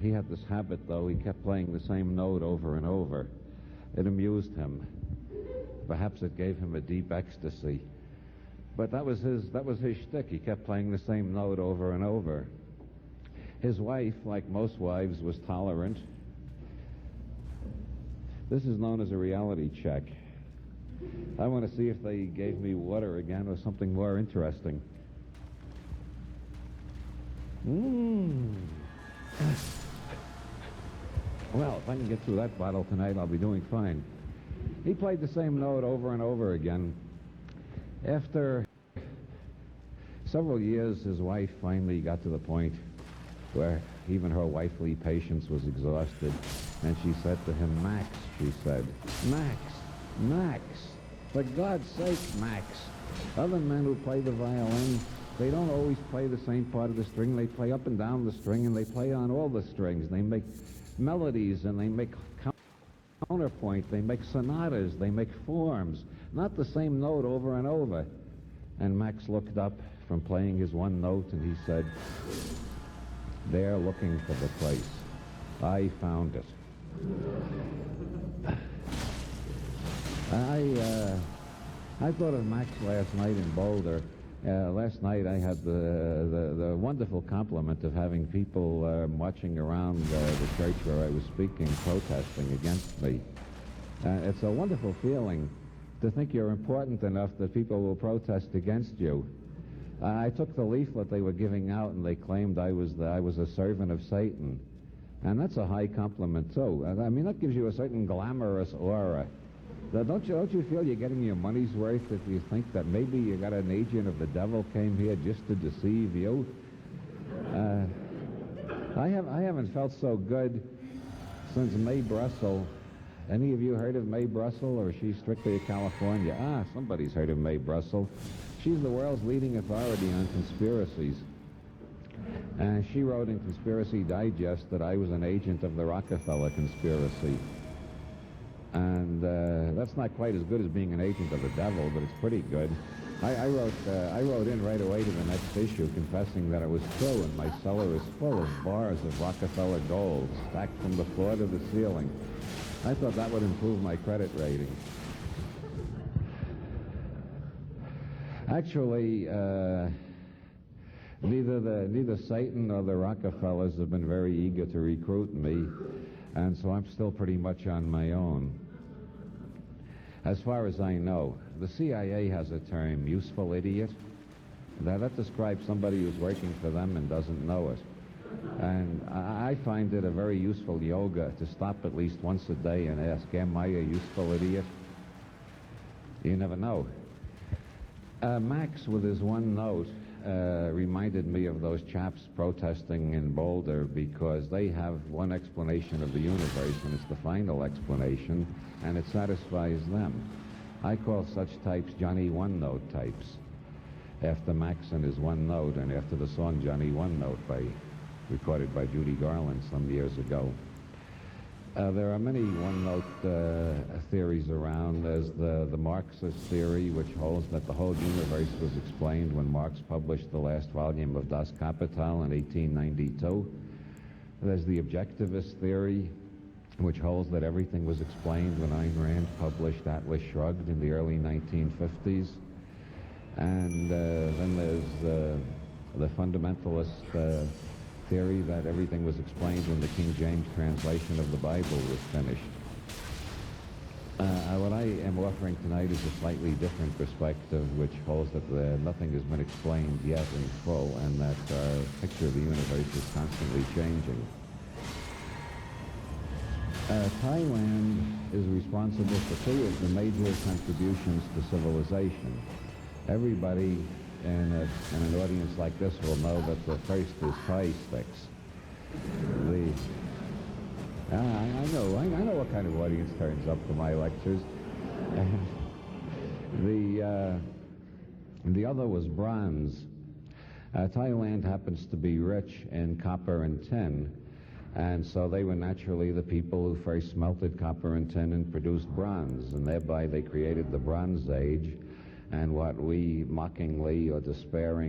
He had this habit, though. He kept playing the same note over and over. It amused him. Perhaps it gave him a deep ecstasy. But that was his shtick. He kept playing the same note over and over. His wife, like most wives, was tolerant. This is known as a reality check. I want to see if they gave me water again or something more interesting. Well, if I can get through that bottle tonight, I'll be doing fine. He played the same note over and over again. After several years, his wife finally got to the point where even her wifely patience was exhausted, and she said to him, "Max," she said, Max, for God's sake, Max. Other men who play the violin, they don't always play the same part of the string. They play up and down the string, and they play on all the strings. They make melodies, and they make counterpoint. They make sonatas. They make forms, not the same note over and over. And Max looked up from playing his one note, and he said, "They're looking for the place. I found it." I thought of Max last night in Boulder. Last night I had the wonderful compliment of having people marching around the church where I was speaking, protesting against me. It's a wonderful feeling to think you're important enough that people will protest against you. I took the leaflet they were giving out, and they claimed I was a servant of Satan. And that's a high compliment, too. I mean, that gives you a certain glamorous aura. Don't you feel you're getting your money's worth if you think that maybe you got an agent of the devil came here just to deceive you? I haven't felt so good since Mae Brussel. Any of you heard of Mae Brussel, or is she strictly a California? Somebody's heard of Mae Brussel. She's the world's leading authority on conspiracies. And she wrote in Conspiracy Digest that I was an agent of the Rockefeller conspiracy. And that's not quite as good as being an agent of the devil, but it's pretty good. I wrote in right away to the next issue confessing that it was true, and my cellar is full of bars of Rockefeller gold stacked from the floor to the ceiling. I thought that would improve my credit rating. Actually, neither Satan nor the Rockefellers have been very eager to recruit me, and so I'm still pretty much on my own. As far as I know, the CIA has a term, useful idiot. That describes somebody who's working for them and doesn't know it. And I find it a very useful yoga to stop at least once a day and ask, am I a useful idiot? You never know. Max, with his one note, reminded me of those chaps protesting in Boulder, because they have one explanation of the universe, and it's the final explanation, and it satisfies them. I call such types Johnny One Note types, after Max and his one note, and after the song Johnny One Note recorded by Judy Garland some years ago. There are many one-note theories around. There's the Marxist theory, which holds that the whole universe was explained when Marx published the last volume of Das Kapital in 1892. There's the objectivist theory, which holds that everything was explained when Ayn Rand published Atlas Shrugged in the early 1950s. And then there's the fundamentalist theory that everything was explained when the King James translation of the Bible was finished. What I am offering tonight is a slightly different perspective, which holds that nothing has been explained yet in full, and that our picture of the universe is constantly changing. Thailand is responsible for two of the major contributions to civilization. Everybody in an audience like this will know that the first is Thai sticks. I know what kind of audience turns up to my lectures. The other was bronze. Thailand happens to be rich in copper and tin, and so they were naturally the people who first smelted copper and tin and produced bronze, and thereby they created the Bronze Age, and what we mockingly or despairing